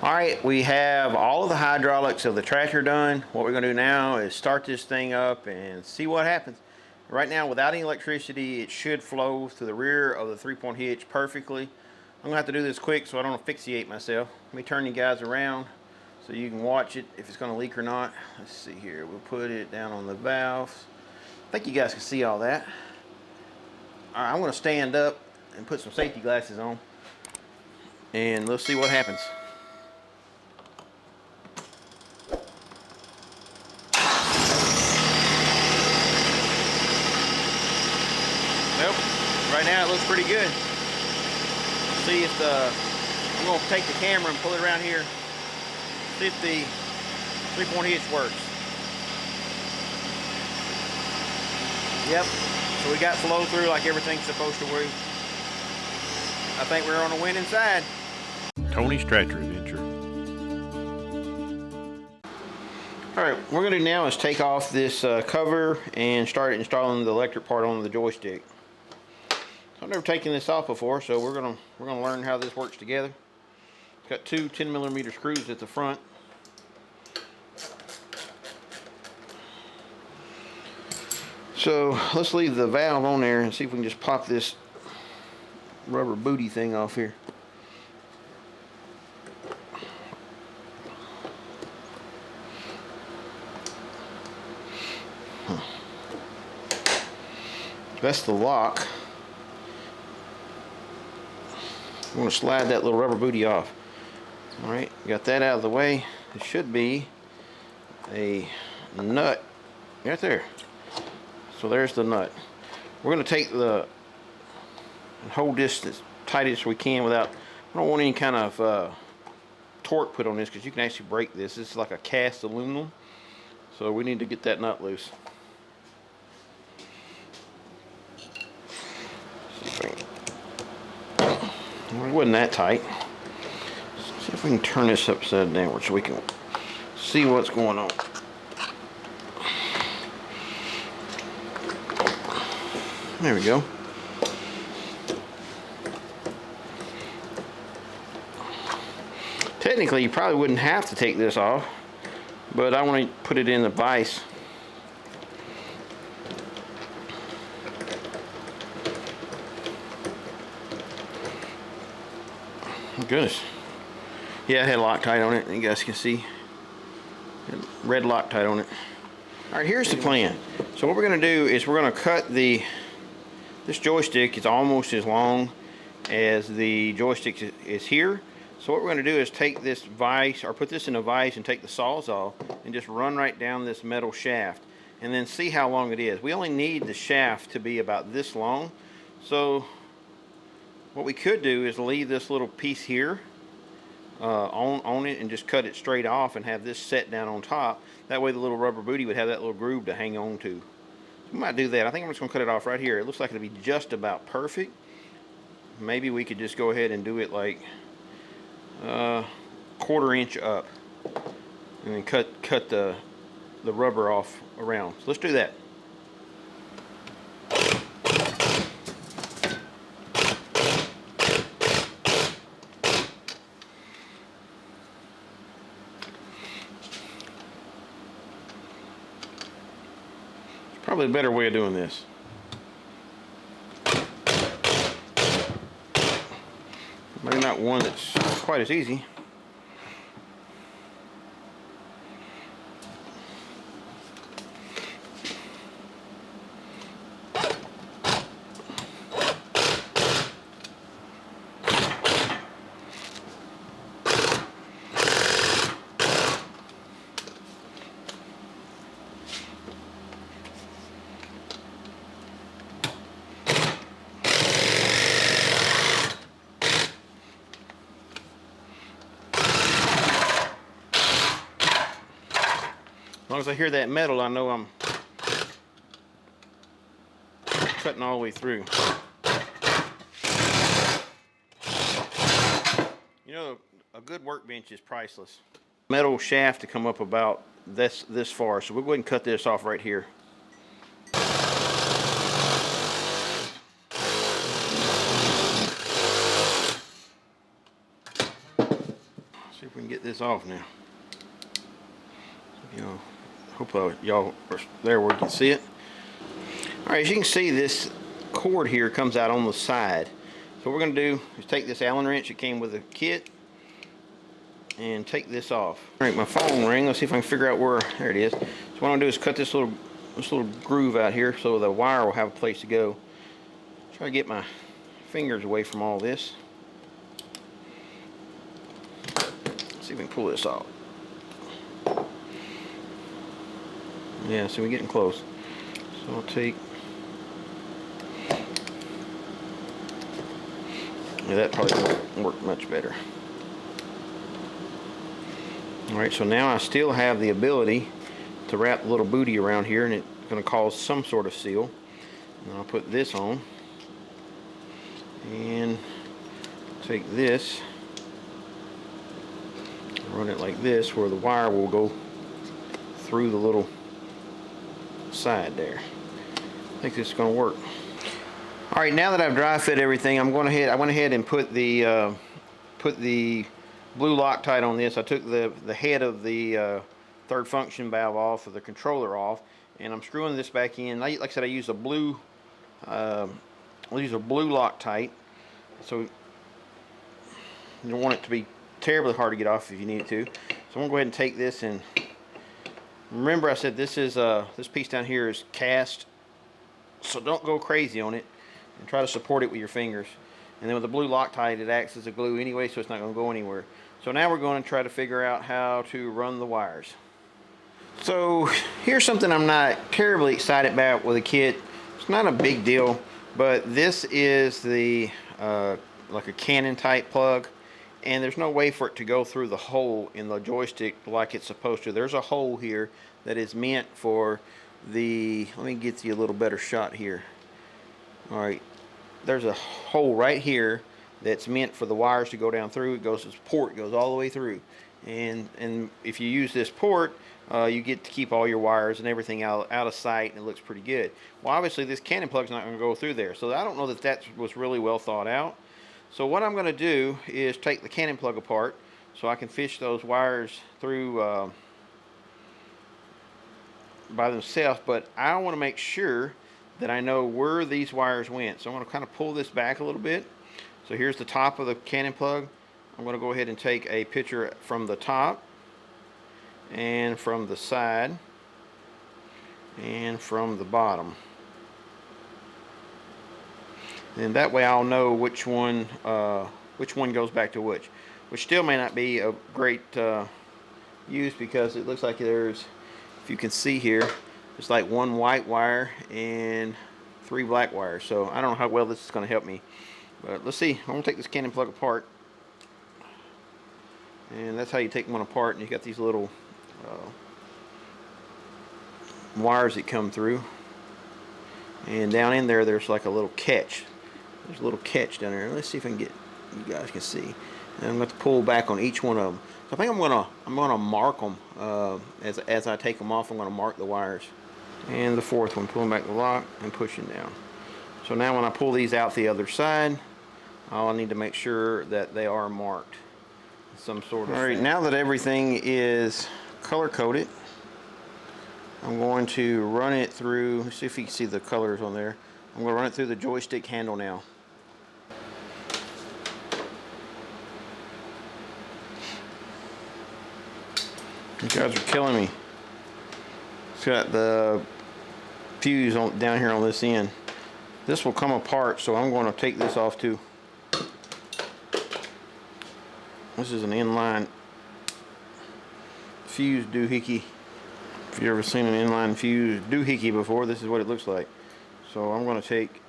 Alright, we have all of the hydraulics of the tractor done. What we're going to do now is start this thing up and see what happens. Right now, without any electricity, it should flow through the rear of the 3-point hitch perfectly. I'm going to have to do this quick so I don't asphyxiate myself. Let me turn you guys around so you can watch it if it's going to leak or not. Let's see here. We'll put it down on the valves. I think you guys can see all that. Alright, I'm going to stand up and put some safety glasses on, and let's see what happens. Nope. Right now it looks pretty good. See if I'm going to take the camera and pull it around here. See if the 3-point hitch works. Yep. So we got flow through like everything's supposed to work. I think we're on the winning side. Tony's Tractor Adventure. Alright, what we're going to do now is take off this cover and start installing the electric part on the joystick. I've never taken this off before, so we're gonna learn how this works together. It's got two 10mm screws at the front. So let's leave the valve on there and see if we can just pop this rubber booty thing off here. That's the lock. I'm going to slide that little rubber booty off. Alright, got that out of the way. It should be a nut right there. So there's the nut. We're going to take and hold this as tight as we can without, I don't want any kind of torque put on this, because you can actually break this. This is like a cast aluminum. So we need to get that nut loose. Well, it wasn't that tight. Let's see if we can turn this upside downward so we can see what's going on. There we go. Technically, you probably wouldn't have to take this off, but I want to put it in the vise. Goodness. Yeah, it had Loctite on it. You guys can see red Loctite on it. Alright, here's the plan. So what we're going to do is we're going to cut this joystick. It's almost as long as the joystick is here. So what we're going to do is take this vise, or put this in a vise, and take the sawzall and just run right down this metal shaft, and then see how long it is. We only need the shaft to be about this long. So what we could do is leave this little piece here on it and just cut it straight off and have this set down on top. That way the little rubber booty would have that little groove to hang on to. So we might do that. I think I'm just going to cut it off right here. It looks like it'll be just about perfect. Maybe we could just go ahead and do it like 1/4 inch up, and then cut the rubber off around. So let's do that. Probably a better way of doing this. Maybe not one that's quite as easy. As long as I hear that metal, I know I'm cutting all the way through. You know, a good workbench is priceless. Metal shaft to come up about this far, so we'll go ahead and cut this off right here. See if we can get this off now. You know, hope y'all are there where you can see it. All right, as you can see, this cord here comes out on the side. So what we're going to do is take this Allen wrench that came with the kit and take this off. All right, my phone ring. Let's see if I can figure out where. There it is. So what I'm going to do is cut this little groove out here so the wire will have a place to go. Try to get my fingers away from all this. Let's see if we can pull this off. Yeah, so we're getting close. So I'll take. Yeah, that probably won't work much better. Alright, so now I still have the ability to wrap the little booty around here, and it's going to cause some sort of seal. And I'll put this on and take this, run it like this, where the wire will go through the little side there. I think this is going to work. All right, now that I've dry fit everything, I went ahead and put the blue Loctite on this. I took the head of the third function valve off, of the controller off, and I'm screwing this back in. Like I said, I use a blue Loctite, so you don't want it to be terribly hard to get off if you need to. So I'm gonna go ahead and take this, and remember I said this piece down here is cast, so don't go crazy on it, and try to support it with your fingers. And then with the blue Loctite, it acts as a glue anyway, so it's not going to go anywhere. So now we're going to try to figure out how to run the wires. So here's something I'm not terribly excited about with the kit. It's not a big deal, but this is the like a Canon type plug, and there's no way for it to go through the hole in the joystick like it's supposed to. There's a hole here that is meant for the, let me get you a little better shot here. All right, there's a hole right here that's meant for the wires to go down through. It goes, this port goes all the way through, and if you use this port, you get to keep all your wires and everything out of sight, and it looks pretty good. Well, obviously this Canon plug's not going to go through there, so I don't know that that was really well thought out. So what I'm going to do is take the Canon plug apart so I can fish those wires through by themselves, but I want to make sure that I know where these wires went. So I'm going to kind of pull this back a little bit. So here's the top of the Canon plug. I'm going to go ahead and take a picture from the top and from the side and from the bottom. And that way I'll know which one goes back to which still may not be a great use, because it looks like there's, if you can see here, it's like one white wire and 3 black wires. So I don't know how well this is going to help me, but let's see. I'm going to take this Canon plug apart, and that's how you take one apart. And you got these little wires that come through, and down in there there's like a little catch. There's a little catch down there. Let's see if I can get, you guys can see. And I'm going to pull back on each one of them. So I think I'm gonna mark them as I take them off. I'm going to mark the wires. And the fourth one, pulling back the lock and pushing down. So now when I pull these out the other side, I'll need to make sure that they are marked some sort of. All right, now that everything is color coded, I'm going to run it through. Let's see if you can see the colors on there. I'm going to run it through the joystick handle now. You guys are killing me. It's got the fuse down here on this end. This will come apart, so I'm going to take this off too. This is an inline fuse doohickey. If you've ever seen an inline fuse doohickey before, this is what it looks like. So I'm going to take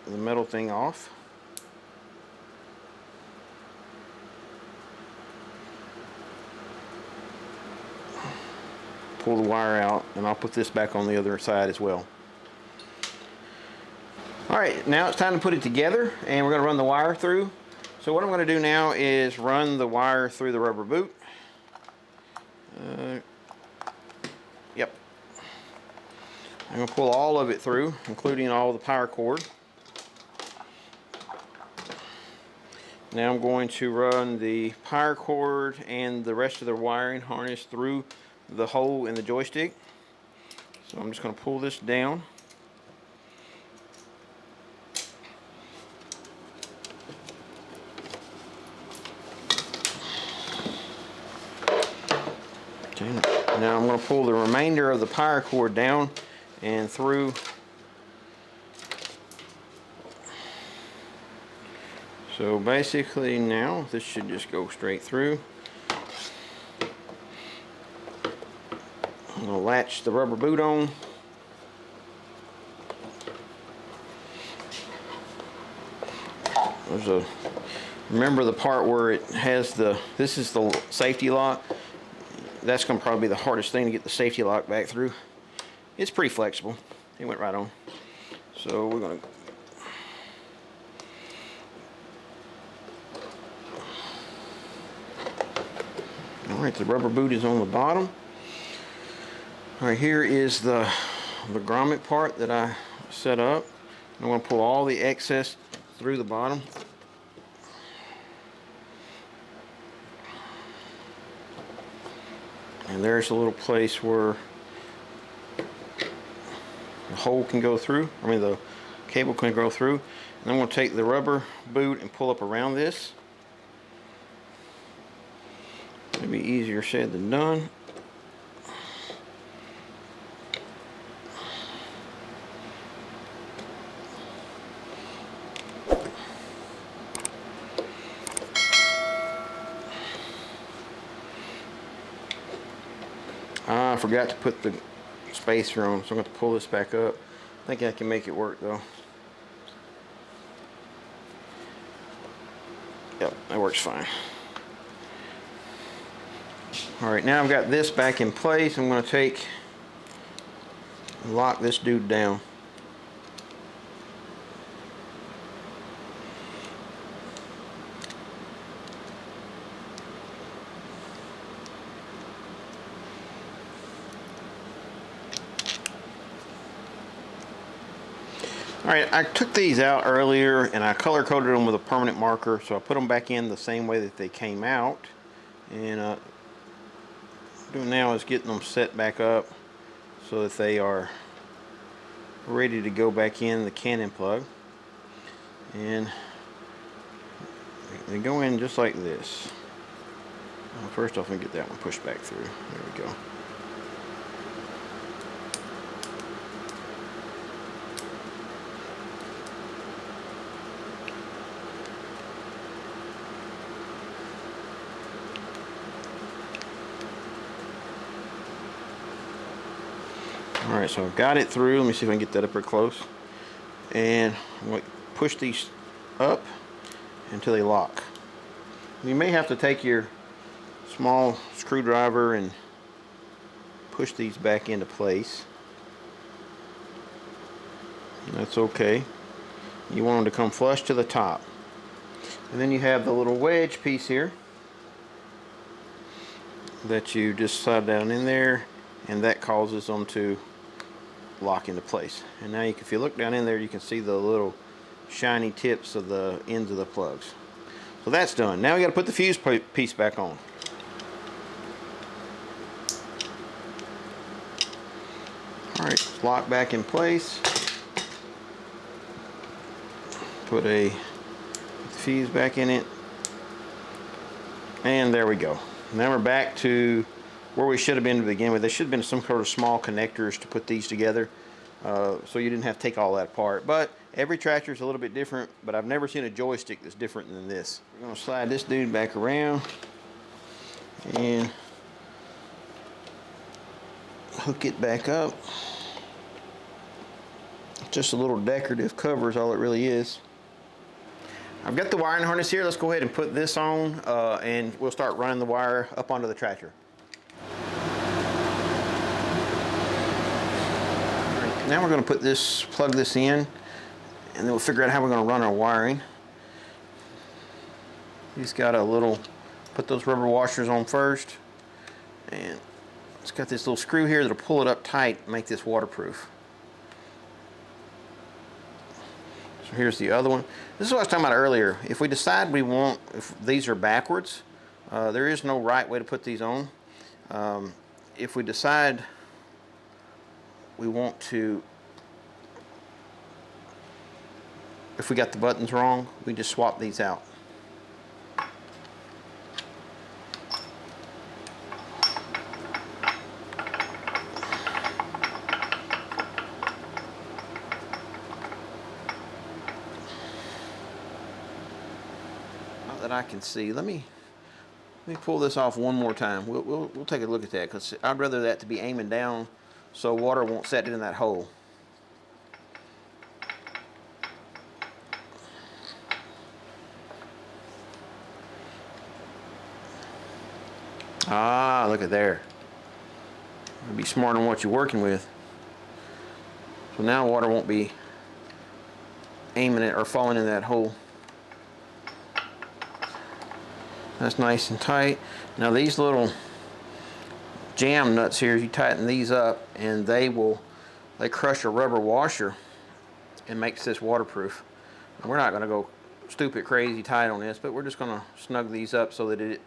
the metal thing off. Pull the wire out, and I'll put this back on the other side as well. Alright, now it's time to put it together, and we're going to run the wire through. So what I'm going to do now is run the wire through the rubber boot. Yep. I'm going to pull all of it through, including all the power cord. Now I'm going to run the power cord and the rest of the wiring harness through the hole in the joystick. So I'm just going to pull this down. Okay, now I'm going to pull the remainder of the power cord down and through. So basically now this should just go straight through. I'm going to latch the rubber boot on. Remember the part where it has this is the safety lock. That's going to probably be the hardest thing to get the safety lock back through. It's pretty flexible. It went right on. So we're going to Alright, the rubber boot is on the bottom. Alright, here is the grommet part that I set up. I'm going to pull all the excess through the bottom. And there's a little place where the hole can go through. I mean the cable can go through. And I'm going to take the rubber boot and pull up around this. It'll be easier said than done. I forgot to put the spacer on, so I'm going to pull this back up. I think I can make it work though. Yep, that works fine. Alright, now I've got this back in place. I'm going to lock this dude down. Alright, I took these out earlier and I color coded them with a permanent marker, so I put them back in the same way that they came out. And what I'm doing now is getting them set back up so that they are ready to go back in the cannon plug. And they go in just like this. Well, first off, I'm going to get that one pushed back through. There we go. Alright, so I've got it through. Let me see if I can get that up here close. And I'm going to push these up until they lock. You may have to take your small screwdriver and push these back into place. That's okay. You want them to come flush to the top. And then you have the little wedge piece here that you just slide down in there, and that causes them to lock into place. And now if you look down in there, you can see the little shiny tips of the ends of the plugs. So that's done. Now we got to put the fuse piece back on. Alright, lock back in place. Put the fuse back in it. And there we go. Now we're back to where we should have been to begin with. There should have been some sort of small connectors to put these together, so you didn't have to take all that apart. But every tractor is a little bit different, but I've never seen a joystick that's different than this. We're going to slide this dude back around and hook it back up. Just a little decorative cover is all it really is. I've got the wiring harness here. Let's go ahead and put this on and we'll start running the wire up onto the tractor. Now we're going to plug this in, and then we'll figure out how we're going to run our wiring. He's got put those rubber washers on first, and it's got this little screw here that'll pull it up tight and make this waterproof. So here's the other one. This is what I was talking about earlier. If we decide we want, if these are backwards, there is no right way to put these on. If we decide we want to, if we got the buttons wrong, we just swap these out. Not that I can see. Let me pull this off one more time. We'll take a look at that, because I'd rather that to be aiming down so water won't set it in that hole. Ah, look at there. Be smart on what you're working with. So now water won't be aiming it or falling in that hole. That's nice and tight. Now these little jam nuts here, you tighten these up and they crush a rubber washer and makes this waterproof. And we're not going to go stupid crazy tight on this, but we're just going to snug these up so that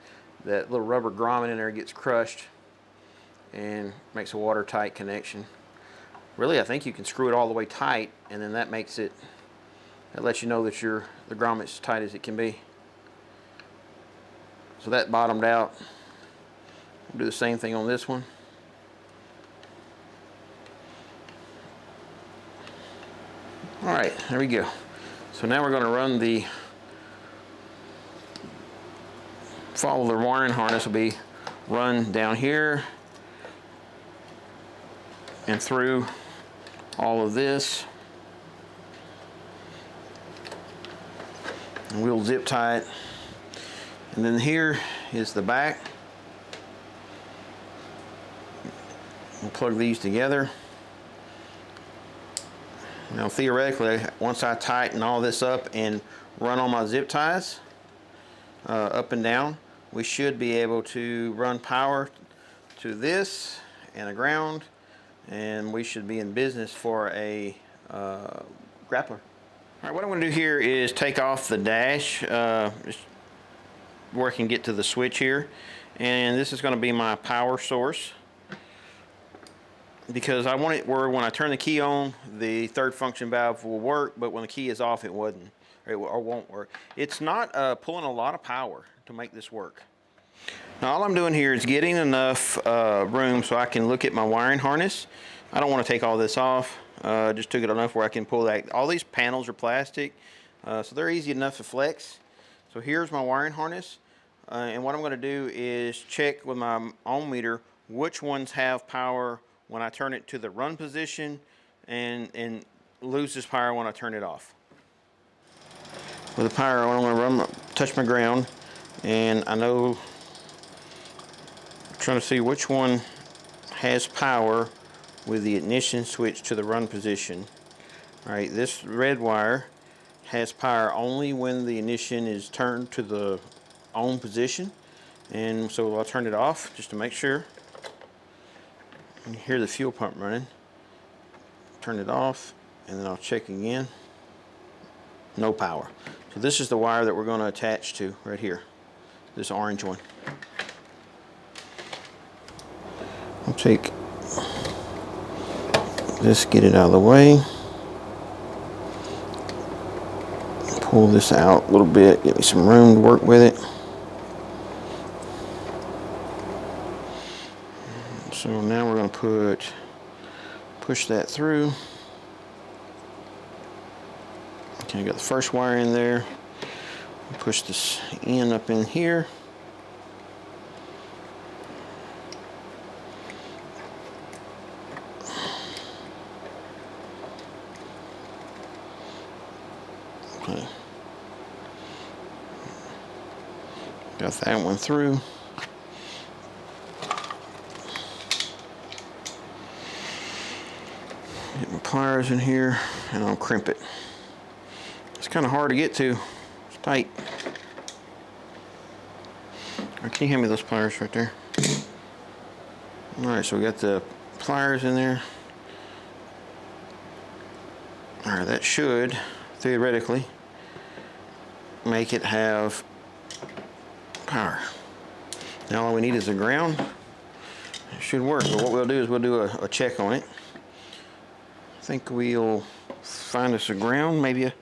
that little rubber grommet in there gets crushed and makes a watertight connection. Really, I think you can screw it all the way tight, and then that lets you know that the grommet's as tight as it can be. So that bottomed out. We'll do the same thing on this one. All right, there we go. So now we're going to run follow the wiring harness will be run down here and through all of this. And we'll zip tie it. And then here is the back. We'll plug these together. Now theoretically, once I tighten all this up and run all my zip ties up and down, we should be able to run power to this and a ground, and we should be in business for a grappler. All right, what I'm going to do here is take off the dash where I can get to the switch here, and this is going to be my power source, because I want it where when I turn the key on, the third function valve will work, but when the key is off, it won't work. It's not pulling a lot of power to make this work. Now all I'm doing here is getting enough room so I can look at my wiring harness. I don't want to take all this off. Just took it enough where I can pull that. All these panels are plastic, so they're easy enough to flex. So here's my wiring harness, and what I'm going to do is check with my ohm meter which ones have power when I turn it to the run position, and loses power when I turn it off. With the power on, I'm going to touch my ground, and I know, I'm trying to see which one has power with the ignition switch to the run position. All right, this red wire has power only when the ignition is turned to the on position, and so I'll turn it off just to make sure. You can hear the fuel pump running. Turn it off, and then I'll check again. No power. So this is the wire that we're going to attach to right here, this orange one. I'll take this, get it out of the way. Pull this out a little bit, get me some room to work with it. So now we're going to push that through. Okay, I got the first wire in there. Push this in up in here. Okay. Got that one through. Get my pliers in here and I'll crimp it. It's kind of hard to get to. It's tight. Can you hand me those pliers right there? Alright, so we got the pliers in there. Alright, that should theoretically make it have power. Now all we need is the ground. It should work, but what we'll do is we'll do a check on it. I think we'll find us a ground, maybe is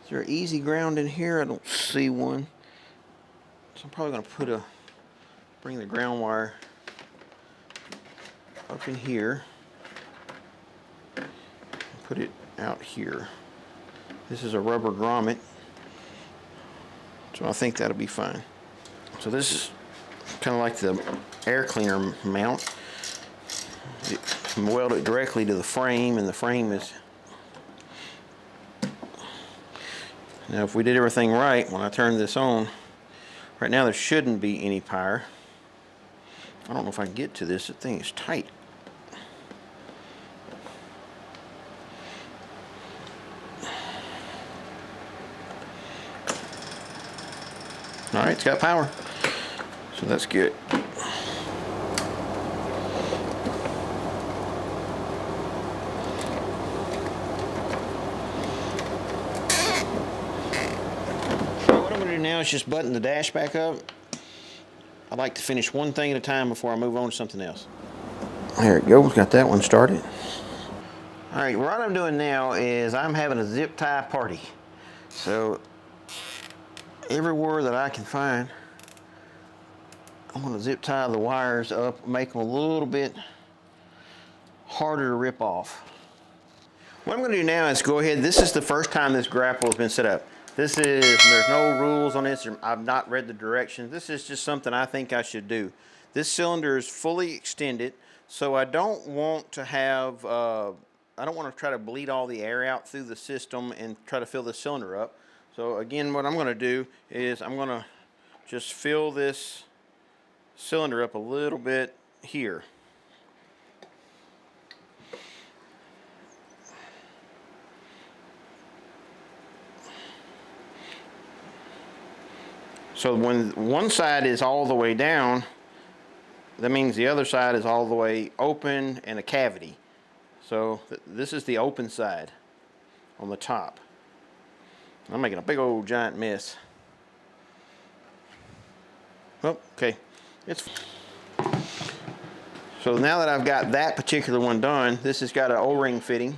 there an easy ground in here? I don't see one. So I'm probably gonna bring the ground wire up in here, and put it out here. This is a rubber grommet, so I think that'll be fine. So this is kind of like the air cleaner mount. You weld it directly to the frame, and the frame is... Now if we did everything right, when I turn this on, right now there shouldn't be any power. I don't know if I can get to this. The thing is tight. All right, it's got power, so that's good. What I'm going to do now is just button the dash back up. I like to finish one thing at a time before I move on to something else. There it goes, got that one started. All right, what I'm doing now is I'm having a zip tie party. So everywhere that I can find, I'm going to zip tie the wires up, make them a little bit harder to rip off. What I'm going to do now is go ahead, this is the first time this grapple has been set up. There's no rules on this, I've not read the directions. This is just something I think I should do. This cylinder is fully extended, so I don't want to have, I don't want to try to bleed all the air out through the system and try to fill the cylinder up. So again, what I'm going to do is I'm going to just fill this cylinder up a little bit here. So when one side is all the way down, that means the other side is all the way open and a cavity. So this is the open side on the top. I'm making a big old giant mess. Oh, okay. So now that I've got that particular one done, this has got an O-ring fitting.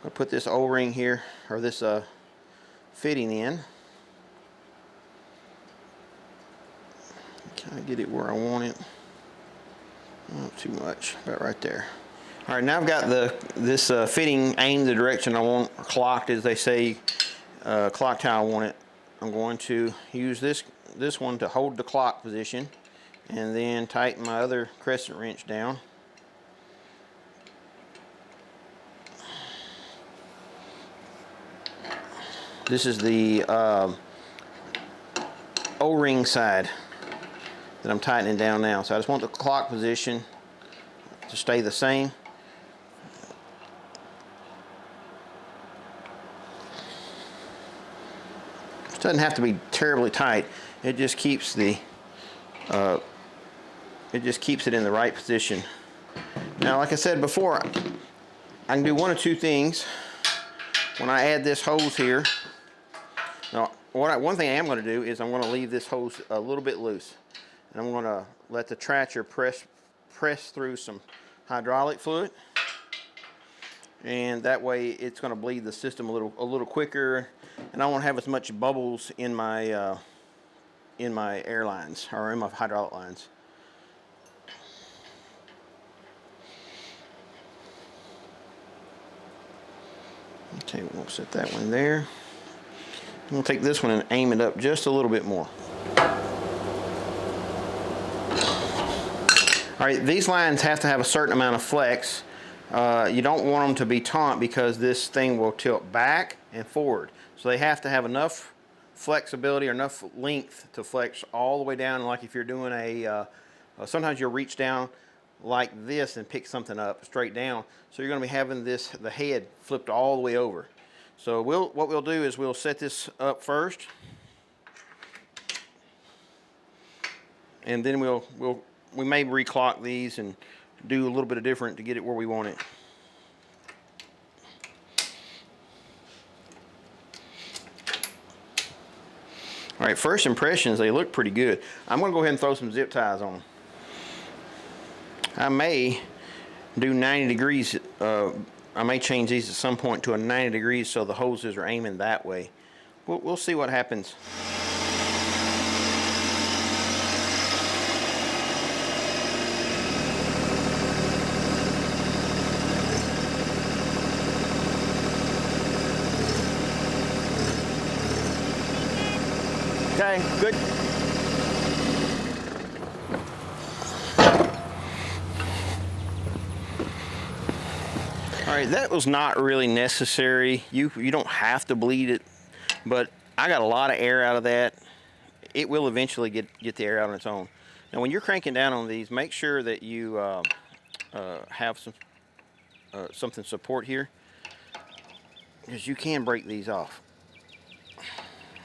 I'll put this O-ring here, or this fitting in. Kind of get it where I want it. Not too much, about right there. All right, now I've got this fitting aimed the direction I want, or clocked as they say, clocked how I want it. I'm going to use this one to hold the clock position, and then tighten my other crescent wrench down. This is the O-ring side that I'm tightening down now. So I just want the clock position to stay the same. It doesn't have to be terribly tight. It just keeps it in the right position. Now, like I said before, I can do one of two things when I add this hose here. Now, one thing I am going to do is I'm going to leave this hose a little bit loose. And I'm going to let the tractor press through some hydraulic fluid, and that way it's going to bleed the system a little quicker, and I won't have as much bubbles in my air lines, or in my hydraulic lines. Okay, we'll set that one there. We'll take this one and aim it up just a little bit more. All right, these lines have to have a certain amount of flex. You don't want them to be taut because this thing will tilt back and forward. So they have to have enough flexibility or enough length to flex all the way down. Like if you're doing sometimes you'll reach down like this and pick something up straight down. So you're going to be having the head flipped all the way over. So what we'll do is we'll set this up first, and then we may reclock these and do a little bit of different to get it where we want it. All right, first impressions, they look pretty good. I'm gonna go ahead and throw some zip ties on them. I may do 90 degrees. I may change these at some point to a 90 degrees so the hoses are aiming that way. We'll see what happens. Okay, good. All right, that was not really necessary. You don't have to bleed it, but I got a lot of air out of that. It will eventually get the air out on its own. Now, when you're cranking down on these, make sure that you have something support here, because you can break these off.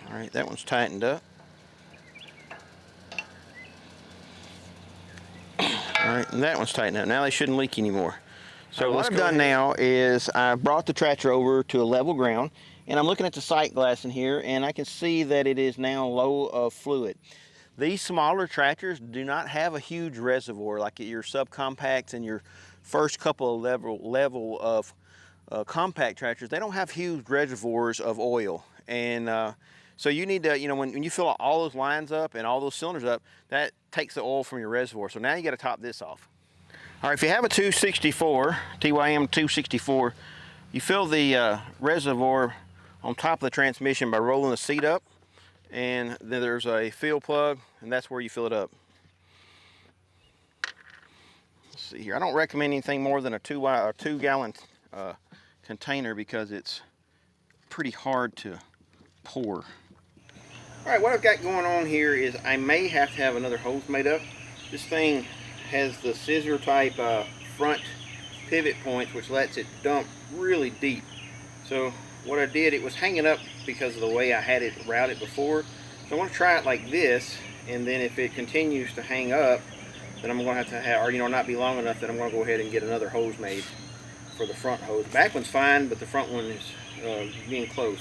All right, that one's tightened up. All right, and that one's tightened up. Now they shouldn't leak anymore. So what I've done now is I brought the tractor over to a level ground, and I'm looking at the sight glass in here, and I can see that it is now low of fluid. These smaller tractors do not have a huge reservoir like your subcompacts and your first couple of level of compact tractors. They don't have huge reservoirs of oil, and so you need to, when you fill all those lines up and all those cylinders up, that takes the oil from your reservoir. So now you got to top this off. All right, if you have a 264, TYM 264, you fill the reservoir on top of the transmission by rolling the seat up, and then there's a fill plug, and that's where you fill it up. Let's see here. I don't recommend anything more than a 2-gallon container because it's pretty hard to pour. All right, what I've got going on here is I may have to have another hose made up. This thing has the scissor type front pivot points, which lets it dump really deep. So what I did, it was hanging up because of the way I had it routed before. So I want to try it like this, and then if it continues to hang up, then I'm going to have, or not be long enough, then I'm going to go ahead and get another hose made for the front hose. The back one's fine, but the front one is being close.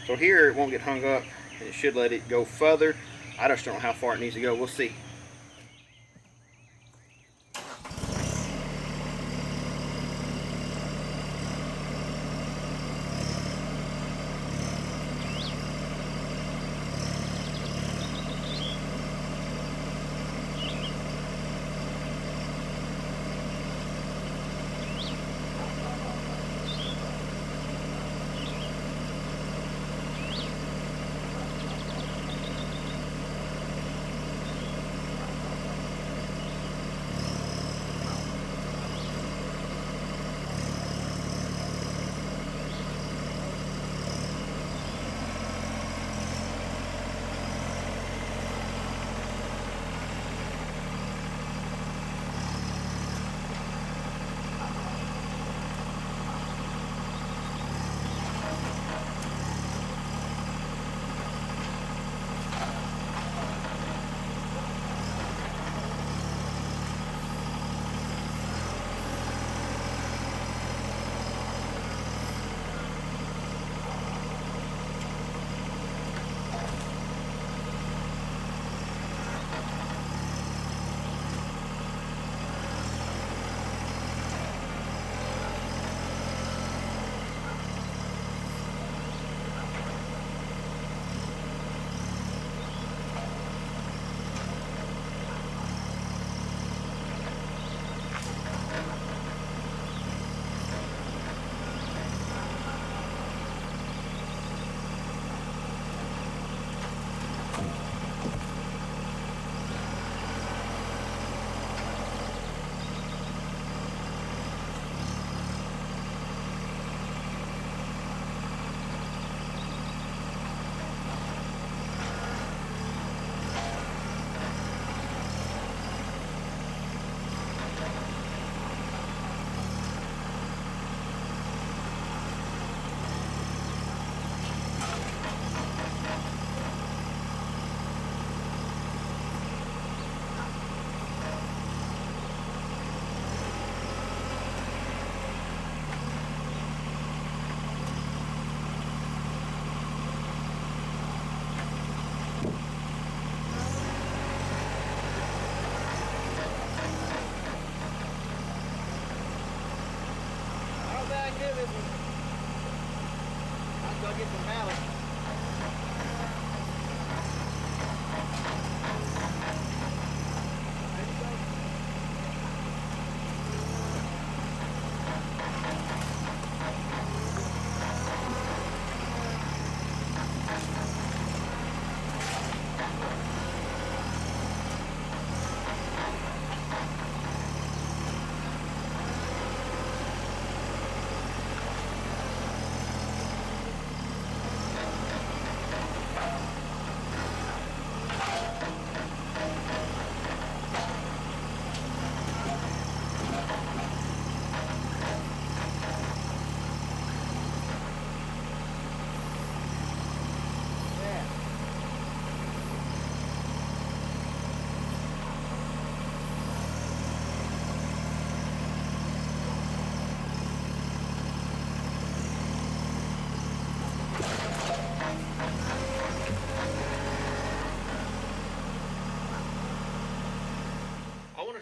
So here it won't get hung up, and it should let it go further. I just don't know how far it needs to go. We'll see.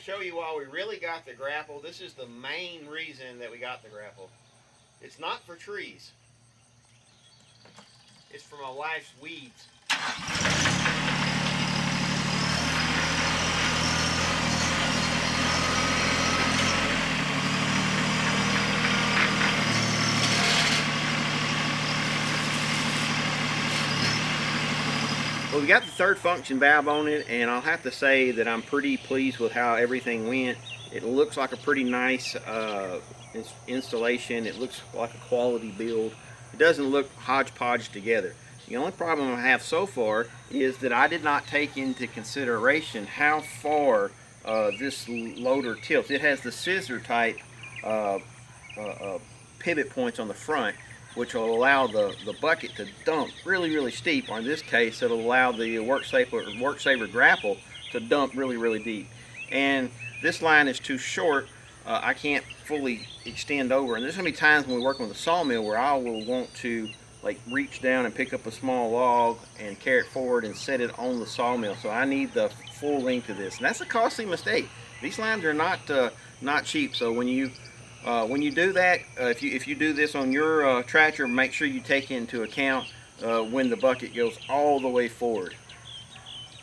show you why we really got the Grapple. This is the main reason that we got the Grapple. It's not for trees. It's for my wife's weeds. Well, we got the third function valve on it, and I'll have to say that I'm pretty pleased with how everything went. It looks like a pretty nice installation. It looks like a quality build. It doesn't look hodgepodge together. The only problem I have so far is that I did not take into consideration how far this loader tilts. It has the scissor type pivot points on the front, which will allow the bucket to dump really steep. Or in this case, it'll allow the Worksaver Grapple to dump really deep. And this line is too short. I can't fully extend over. And there's going to be times when we work on the sawmill where I will want to like reach down and pick up a small log and carry it forward and set it on the sawmill. So I need the full length of this, and that's a costly mistake. These lines are not cheap. So when you do that, if you do this on your tractor, make sure you take into account when the bucket goes all the way forward.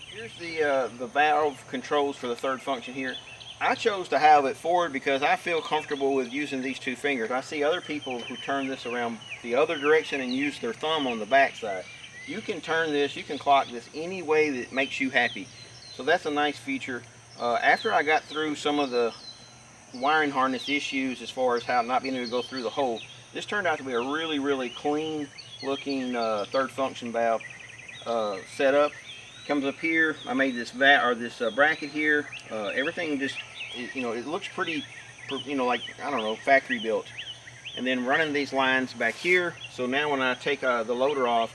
Here's the valve controls for the third function here. I chose to have it forward because I feel comfortable with using these two fingers. I see other people who turn this around the other direction and use their thumb on the back side. You can turn this, you can clock this any way that makes you happy. So that's a nice feature. After I got through some of the wiring harness issues as far as how not being able to go through the hole, this turned out to be a really clean looking third function valve setup. Comes up here. I made this bracket here. Everything just, it looks pretty, like, I don't know, factory built. And then running these lines back here. So now when I take the loader off,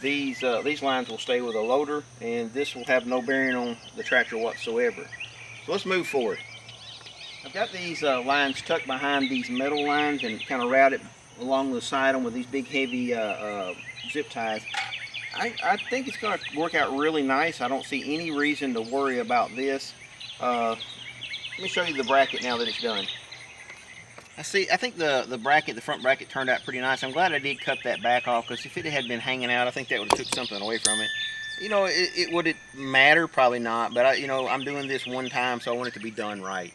these lines will stay with the loader, and this will have no bearing on the tractor whatsoever. So let's move forward. I've got these lines tucked behind these metal lines and kind of routed along the side of them with these big heavy zip ties. I think it's going to work out really nice. I don't see any reason to worry about this. Let me show you the bracket now that it's done. I think the front bracket turned out pretty nice. I'm glad I did cut that back off, because if it had been hanging out, I think that would have took something away from it. Would it matter? Probably not. But I'm doing this one time, so I want it to be done right.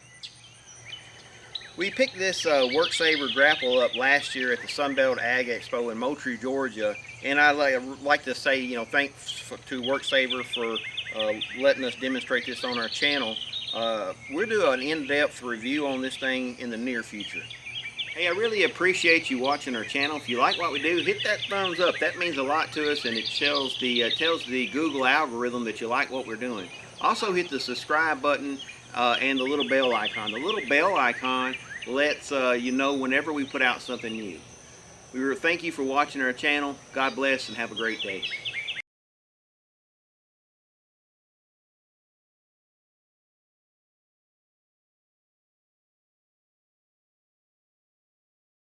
We picked this Worksaver Grapple up last year at the Sunbelt Ag Expo in Moultrie, Georgia, and I'd like to say, thanks to Worksaver for letting us demonstrate this on our channel. We'll do an in-depth review on this thing in the near future. Hey, I really appreciate you watching our channel. If you like what we do, hit that thumbs up. That means a lot to us, and it tells the Google algorithm that you like what we're doing. Also, hit the subscribe button and the little bell icon. The little bell icon lets you know whenever we put out something new. We thank you for watching our channel. God bless and have a great day.